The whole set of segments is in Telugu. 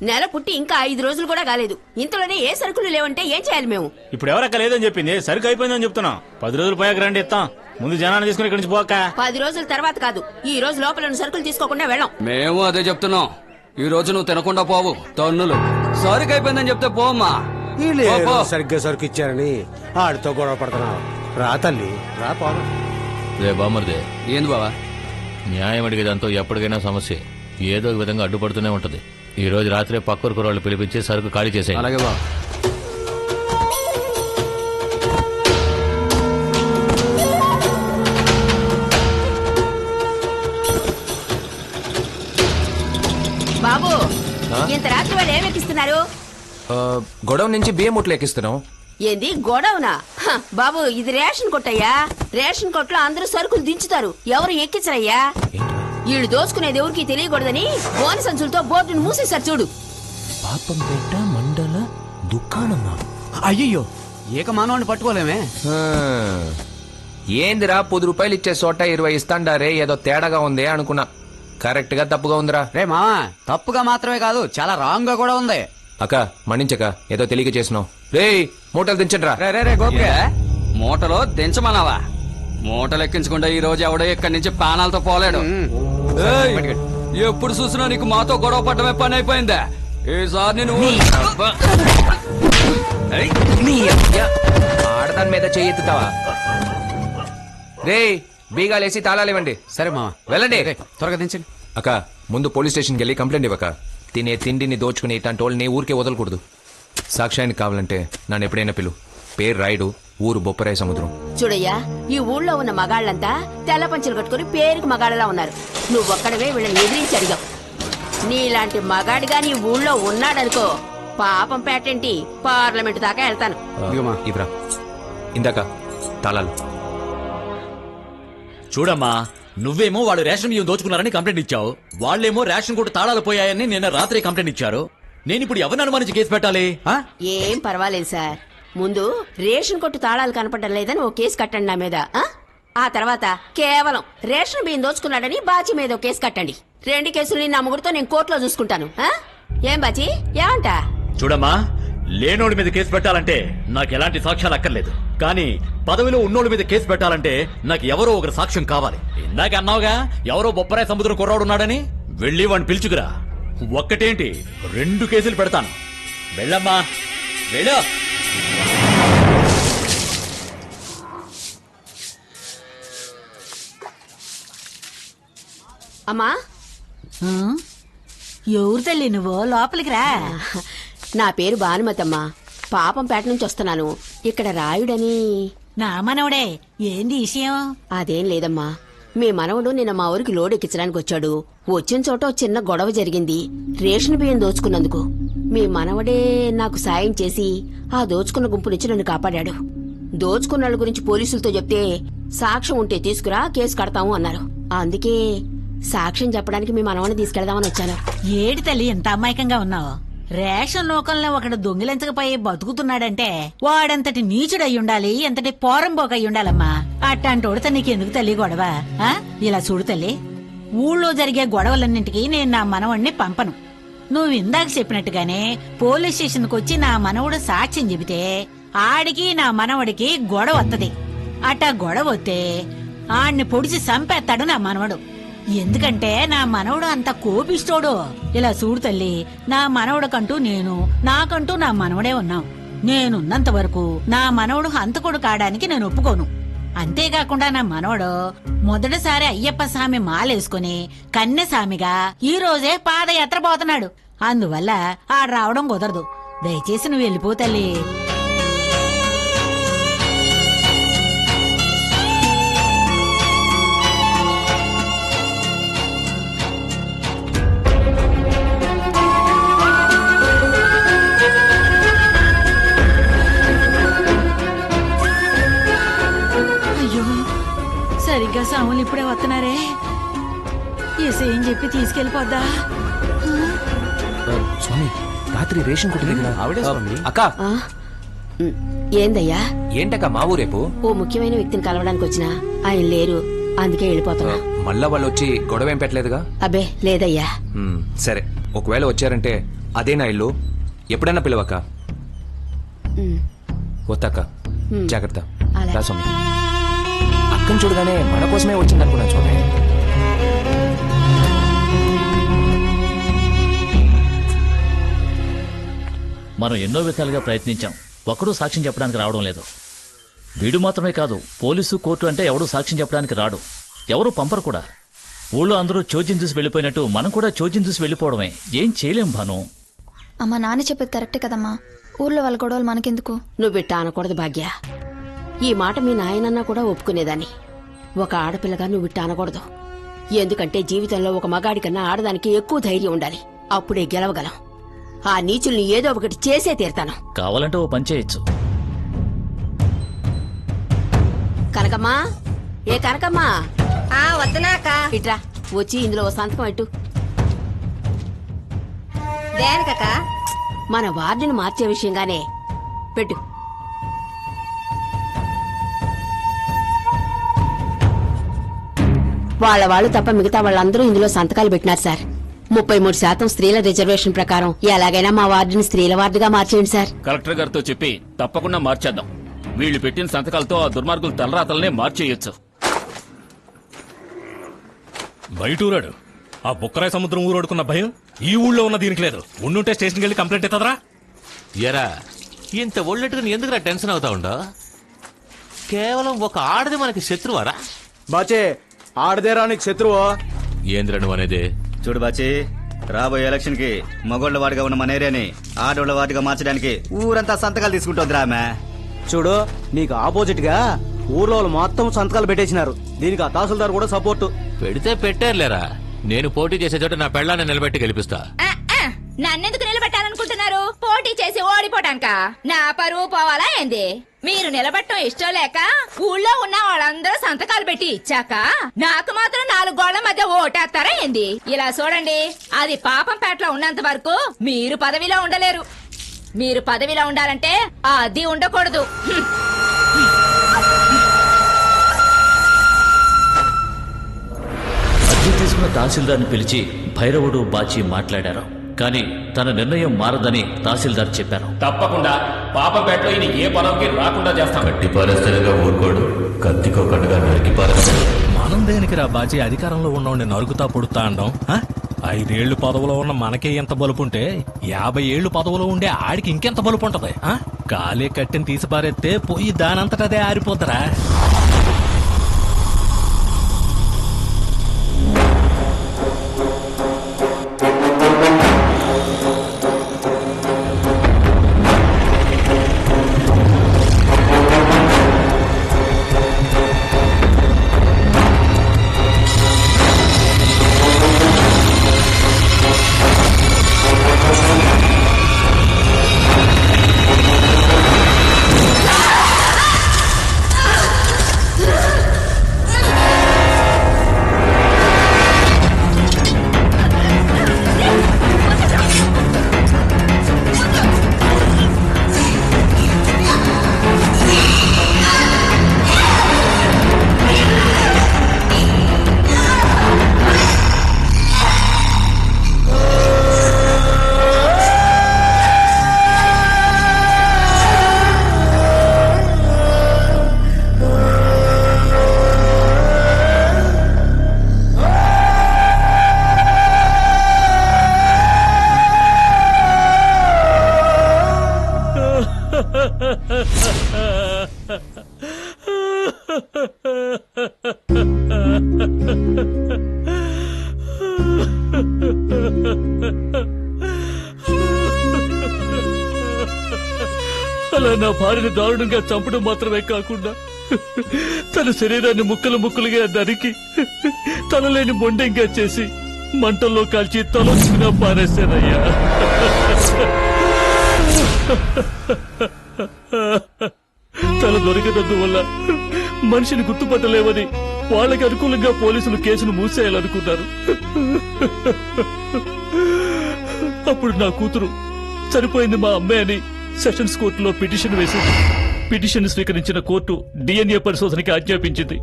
నెల పుట్టి ఇంకా 5 రోజులు కూడా కాలేదు. ఇంతలోనే ఏ సరుకులు లేవంటే ఏం చేయాలి మేము? ఇప్పుడు ఎవరక్క లేదని చెప్పింది, సరుకు అయిపోయిందని చెప్తున్నాం. 10 రోజులు పోయాక రండి ఇస్తాం. ముందు జనాన్ని తీసుకుని ఇక్కడి నుంచి పోక. 10 రోజుల తర్వాత కాదు, ఈ రోజు లోపల ఉన్న సరుకులు తీసుకోకుండా వెళ్ళాం. మేము అదే చెప్తున్నాం. ఈ రోజు నువ్వు తినకుండా పోవు. తన్నులు సరుకు అయిపోయిందని చెప్తే పోమ్మా. సరిగ్గా సరుకు ఇచ్చారని ఆడితో గొడవ పడుతున్నావు. రా తల్లి రా. పోను రే బామర్దే, ఏంది బావా? న్యాయం అడిగేదాంతో ఎప్పటికైనా సమస్య ఏదో ఒక విధంగా అడ్డుపడుతూనే ఉంటది. ఈ రోజు రాత్రే పక్కూరు వాళ్ళు పిలిపించి సరుకు ఖాళీ చేసేయి. అలాగే బావ. బాబు, ఇంత రాత్రి వాళ్ళు ఏమెక్కిస్తున్నారు? గొడవ నుంచి బియ్యం ముట్లు ఎక్కిస్తున్నాం. ఏంది గొడవనా? బాబు, ఇది రేషన్ కొట్టయ్యా. రేషన్ కొట్లో అందరూ సరుకులు దించుతారు, ఎవరు ఎక్కించరయ్యా. వీళ్ళు దోచుకునేది ఎవరికి తెలియకూడదని బోని సంచులతో బోర్డును మూసేశారు చూడు. పాపంపేట మండల దుకాణమా? అయ్యో, ఏక మానవాడిని పట్టుకోలేమే. ఏందిరా 10 రూపాయలు ఇచ్చే చోట 20 ఇస్తాండారే, ఏదో తేడాగా ఉంది అనుకున్నా. కరెక్ట్ గా తప్పుగా ఉందిరా. రే మావా, తప్పుగా మాత్రమే కాదు, చాలా రాంగ్ గా కూడా ఉంది. అక్క మన్నించక, ఏదో తెలియక చేసినావు. రే మూటలు దించండి రా. రే గోపి, మూటలో దించమన్నావా? మూటలు ఎక్కించకుండా ఈ రోజు ఎవడో ఇక్కడి నుంచి పానాలతో పోలేడు. ఏయ్, ఎప్పుడు చూసినా నీకు మాతో గొడవ పడమే పని అయిపోయిందా? ఈసారి నేను ఆడదాని మీద చెయ్యెత్తుతావా? రే బీగాలేసి తాళాలేవండి. సరే మావా, వెళ్ళండి. త్వరగా దించండి. అక్క ముందు పోలీస్ స్టేషన్కి వెళ్ళి కంప్లైంట్ ఇవ్వక. తినే తిండిని దోచుకుని ఇట్లాంటి వాళ్ళని ఊరికే వదలకూడదు. సాక్ష్యానికి కావాలంటే నన్ను ఎప్పుడైనా పిలు. పేరు రాయుడు, ఊరు బొప్పరాయ సముద్రం. చూడయ్యా, ఈ ఊళ్ళో ఉన్న మగాళ్ళంతా తెల్ల పంచలు కట్టుకుని పేరుకు మగాళ్ళలా ఉన్నారు. నువ్వొక్కడవే వీళ్ళని ఎదిరించి అడిగావు. నీలాంటి మగాడిగా నీ ఊళ్ళో ఉన్నాడనుకో, పాపం పేటేంటి పార్లమెంట్ దాకా వెళ్తాను. ఇవ్వరా ఇందాక తాళాలు. చూడమ్మా, నువ్వేమో వాడు రేషన్ బియ్యం దోచుకున్నారని కంప్లైంట్ ఇచ్చావు, వాళ్ళేమో రేషన్ కొట్టు తాళాలు పోయాయని నిన్న రాత్రి కంప్లైంట్ ఇచ్చారు. నేను ఇప్పుడు ఎవరిని అనుమానించి కేసు పెట్టాలి? ఏం పర్వాలేదు సార్. ముందు రేషన్ కొట్టు తాళాలు కనపడడం లేదని ఓ కేసు కట్టండి నా మీద. ఆ తర్వాత కేవలం రేషన్ బియ్యం దోచుకున్నాడని బాచి మీద ఓ కేసు కట్టండి. 2 కేసులు నా ముగ్గురుతో నేను కోర్టులో చూసుకుంటాను. ఏం బాచి, ఏమంటా? చూడమ్మా, లేనోడి మీద కేసు పెట్టాలంటే నాకు ఎలాంటి సాక్ష్యాలు అక్కర్లేదు. కానీ పదవిలో ఉన్నోడి మీద కేసు పెట్టాలంటే నాకు ఎవరో ఒకరు సాక్ష్యం కావాలి. ఇందాక అన్నావుగా ఎవరో బొప్పరాయ సముద్రం కుర్రాడు ఉన్నాడని. వెళ్ళి వాడిని పిలుచుకురా. ఒక్కటేంటి 2 కేసులు పెడతాను. వెళ్ళమ్మా, వెళ్ళు. అమ్మా, ఎవరు తల్లి నువ్వు? లోపలికి రా. నా పేరు భానుమతమ్మా, పాపంపేట నుంచి వస్తున్నాను. ఇక్కడ రాయుడని నా మనవడే. ఏంది విషయం? అదేం లేదమ్మా, మీ మనవడు నిన్న మా ఊరికి లోడ్ ఎక్కించడానికి వచ్చాడు. వచ్చిన చోట ఓ చిన్న గొడవ జరిగింది, రేషన్ బియ్యం దోచుకున్నందుకు. మీ మనవడే నాకు సాయం చేసి ఆ దోచుకున్న గుంపు నుంచి నన్ను కాపాడాడు. దోచుకున్న గురించి పోలీసులతో చెప్తే సాక్ష్యం ఉంటే తీసుకురా, కేసు కడతాము అన్నారు. అందుకే సాక్ష్యం చెప్పడానికి మీ మనవని తీసుకెళ్దామని వచ్చాను. ఏడి తల్లి ఎంత అమాయకంగా ఉన్నావు? రేషన్ లోకంలో ఒకడు దొంగిలించకపోయి బతుకుతున్నాడంటే వాడంతటి నీచుడై ఉండాలి, ఎంతటి పోరంబోకై ఉండాలమ్మా. అట్టాంటోడితే నీకెందుకు తల్లి గొడవ? ఇలా చూడు తల్లి, ఊళ్ళో జరిగే గొడవలన్నింటికి నేను నా మనవడిని పంపను. నువ్వు ఇందాక చెప్పినట్టుగానే పోలీస్ స్టేషన్కి వచ్చి నా మనవడు సాక్ష్యం చెబితే ఆడికి నా మనవడికి గొడవ వత్తది. అట్టా గొడవ వస్తే ఆడిని పొడిచి చంపేస్తాడు నా మనవడు. ఎందుకంటే నా మనవడు అంత కోపిస్తోడు. ఇలా చూడు తల్లి, నా మనవడికంటూ నేను, నాకంటూ నా మనవడే ఉన్నాం. నేనున్నంత వరకు నా మనవడు హంతకుడు కావడానికి నేను ఒప్పుకోను. అంతేకాకుండా నా మనవడు మొదటిసారి అయ్యప్ప స్వామి మాలేసుకుని కన్యస్వామిగా ఈ రోజే పాదయాత్ర పోతున్నాడు. అందువల్ల ఆడు రావడం కుదరదు. దయచేసి నువ్వు వెళ్ళిపో తల్లి. సరిగ్గా సాములు ఇప్పుడే వస్తున్నారే. ఏం చెప్పి తీసుకెళ్లిపోద్దా? స్వామి, రాత్రి రేషన్ కొట్టు దగ్గర ఆవిడే స్వామి. అక్క ఏందయ్యా? ఏంటక్క మా ఊరేపు? ఓ ముఖ్యమైన వ్యక్తిని కలవడానికి వచ్చినా ఆయన లేరు, అందుకే వెళ్ళిపోతున్నా. మళ్ళా వాళ్ళు వచ్చి గొడవ ఏం పెట్టలేదుగా? అబ్బే లేదయ్యా. సరే, ఒకవేళ వచ్చారంటే అదే నా ఇల్లు, ఎప్పుడైనా పిలవక్క. వద్దక్క, జాగ్రత్త. అలాగే. రా సౌమ్య. అక్కని చూడగానే మన కోసమే వచ్చింది అనుకున్నా చూడే. మనం ఎన్నో విధాలుగా ప్రయత్నించాం, ఒక్కడూ సాక్ష్యం చెప్పడానికి రావడం లేదు. వీడు మాత్రమే కాదు, పోలీసు కోర్టు అంటే ఎవడూ సాక్ష్యం చెప్పడానికి రాడు, ఎవరు పంపరు కూడా. ఊళ్ళో అందరూ చోద్యం చూసి వెళ్ళిపోయినట్టు మనం కూడా చోద్యం చూసి వెళ్ళిపోవడమే. ఏం చేయలేం భాను. అమ్మా నాన్న చెప్పేది కరెక్టే కదమ్మా, ఊర్లో వాళ్ళ గొడవలు మనకెందుకు? నువ్వు బిట్ట అనకూడదు భాగ్య. ఈ మాట మీ నాయనన్నా కూడా ఒప్పుకునేదాన్ని. ఒక ఆడపిల్లగా నువ్వు బిట్ట అనకూడదు. ఎందుకంటే జీవితంలో ఒక మగాడి కన్నా ఆడదానికి ఎక్కువ ధైర్యం ఉండాలి. అప్పుడే గెలవగలం. ఆ నీచుల్ని ఏదో ఒకటి చేసే తీరుతాను. కావాలంటే ఓ పని చేయొచ్చు. కనకమ్మా, ఏ కనకమ్మా, వద్దనాక ఇట్రా వచ్చి ఇందులో ఓ సంతకం పెట్టు. దేనికక్క? మన వార్డుని మార్చే విషయంగానే పెట్టు. వాళ్ళు తప్ప మిగతా వాళ్ళందరూ ఇందులో సంతకాలు పెట్టినారు సార్. 33% స్త్రీల రిజర్వేషన్ ప్రకారం ఎలాగైనా మా వార్డుని స్త్రీల వార్డుగా మార్చేయండి సార్. కలెక్టర్ గారితో చెప్పి తప్పకుండా మార్చేద్దాం. వీళ్ళు పెట్టిన సంతకాలతో ఆ దుర్మార్గుల తలరాతలనే మార్చేయొచ్చు. బయటూరాడు ఆ బుక్కరాయ సముద్రం ఊరోడుకున్న భయం ఈ ఊళ్ళో ఉన్న దీనికి లేదు. ఉండుంటే స్టేషన్కి వెళ్ళి కంప్లైంట్ ఇస్తుందరా. ఎరా ఇంత ఒళ్ళెట్టుకుని ఎందుకురా టెన్షన్ అవుతా ఉండో? కేవలం ఒక ఆడది మనకి శత్రువారా? బాచే ఆడదేరా నీకు శత్రువు. ఏంద్ర నువ్వు అనేది? చూడు బాచి, రాబోయే ఎలక్షన్ కి మగోళ్ల వాడిగా ఉన్న మన ఏరియాని ఆడోళ్ల వాటిగా మార్చడానికి ఊరంతా సంతకాలు తీసుకుంటోందిరా ఆమె. చూడు నీకు ఆపోజిట్ గా ఊర్లో వాళ్ళు మొత్తం సంతకాలు పెట్టేసినారు. దీనికి ఆ తహసీల్దార్ కూడా సపోర్ట్. పెడితే పెట్టారులేరా. నేను పోటీ చేసే చోట నా పెళ్ళాన్ని నిలబెట్టి గెలిపిస్తా. నన్నెందుకు నిలబెట్టాలనుకుంటున్నారు? పోటీ చేసి ఓడిపోటానికా? నా పరువు పోవాలా ఏంది? మీరు నిలబెట్టడం ఇష్టం లేక ఊళ్ళో ఉన్న వాళ్ళందరూ సంతకాలు పెట్టి ఇచ్చాక నాకు మాత్రం 4 గోళ్ల మధ్య ఓటేస్తారా ఏంది? ఇలా చూడండి, అది పాపంపేటలో ఉన్నంత వరకు మీరు పదవిలో ఉండలేరు. మీరు పదవిలో ఉండాలంటే అది ఉండకూడదు. అద్దె తీసుకున్న తహసీల్దార్ని పిలిచి భైరవుడు బాచి మాట్లాడారు. కానీ తన నిర్ణయం మారదని తహసీల్దార్ చెప్పారు. తప్పకుండా పాపపేటలో ఈయన ఏ పదవికి రాకుండా చేస్తాం. కట్టి పారేస్తాడుగా ఊరుకోడు, కత్తికో కట్టుగా నరికి పారేస్తాడు. మనం దేనికి రా బాజీ అధికారంలో ఉన్నవాడిని నరుకుతా పొడుతా అండం? 5 ఏళ్లు పదవిలో ఉన్న మనకే ఎంత బలుపుంటే 50 ఏళ్లు పదవిలో ఉండే ఆడికి ఇంకెంత బలుపు ఉంటది? కాలే కట్టిని తీసి పారేస్తే పోయి దానంతటదే ఆరిపోద్దరా. అలా నా భార్యని దారుణంగా చంపడం మాత్రమే కాకుండా తన శరీరాన్ని ముక్కలు ముక్కలుగా నరికి తలలేని మొండెంగా చేసి మంటల్లో కాల్చి తలొచ్చుకున్నా పారేశానయ్యా. తల దొరికినందువల్ల మనిషిని గుర్తుపట్టలేవని వాళ్ళకి అనుకూలంగా పోలీసులు కేసును మూసేయాలనుకున్నారు. అప్పుడు నా కూతురు చనిపోయింది మా అమ్మాయి అని సెషన్స్ కోర్టులో పిటిషన్ వేసింది. పిటిషన్ స్వీకరించిన కోర్టు DNA పరిశోధనకి ఆజ్ఞాపించింది.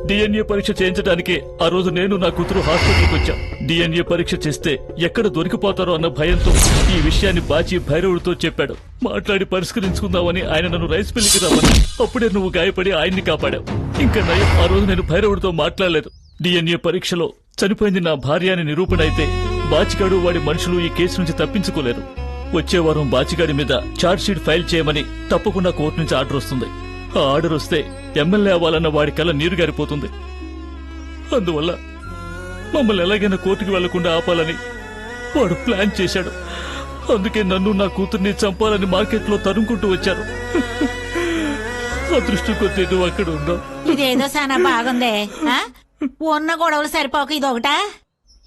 డిఎన్ఏ పరీక్ష చేయించడానికి ఆ రోజు నేను నా కూతురు హాస్పిటల్కి వచ్చాం. డిఎన్ఏ పరీక్ష చేస్తే ఎక్కడ దొరికిపోతారో అన్న భయంతో ఈ విషయాన్ని బాచి భైరవుడితో చెప్పాడు. మాట్లాడి పరిష్కరించుకుందామని ఆయన నన్ను రైస్ మిల్లుకి రమ్మని. అప్పుడే నువ్వు గాయపడి ఆయన్ని కాపాడావు. ఇంకా నయం, ఆ రోజు నేను భైరవుడితో మాట్లాడలేదు. డిఎన్ఏ పరీక్షలో చనిపోయింది నా భార్య అని నిరూపణ అయితే బాచిగాడు వాడి మనుషులు ఈ కేసు నుంచి తప్పించుకోలేరు. వచ్చే వారం బాచిగాడి మీద ఛార్జ్ షీట్ ఫైల్ చేయమని తప్పకుండా కోర్టు నుంచి ఆర్డర్ వస్తుంది. ఆ ఆర్డర్ వస్తే ఎమ్మెల్యే అవ్వాలన్న వాడి కళ్ళ నీరు గారిపోతుంది. అందువల్ల మమ్మల్ని ఎలాగైనా కోర్టుకు వెళ్లకుండా ఆపాలని వాడు ప్లాన్ చేశాడు. అందుకే నన్ను నా కూతుర్ని చంపాలని మార్కెట్లో తరుముకుంటూ వచ్చారు. అదృష్టం కొద్దీ నువ్వు అక్కడ ఉన్నావు. ఇదేదో చాలా బాగుందే. ఉన్న గొడవలు సరిపోక ఇదొకటా?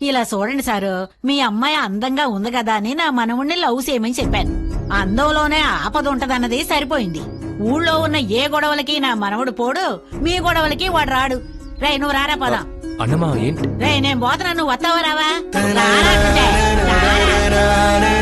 ఇలా చూడండి సారు, మీ అమ్మాయి అందంగా ఉంది కదా అని నా మనవుణ్ణి లవ్ చేయమని చెప్పాను. అందంలోనే ఆపద ఉంటదన్నది సరిపోయింది. ఊళ్ళో ఉన్న ఏ గొడవలకి నా మనవడు పోడు, మీ గొడవలకి వాడు రాడు. రే నువ్వు రారా పదా. అన్నమా ఏంటి? రే నేను పోతున్నా, నువ్వు వస్తావా రావా? రారా అంటే. రారా.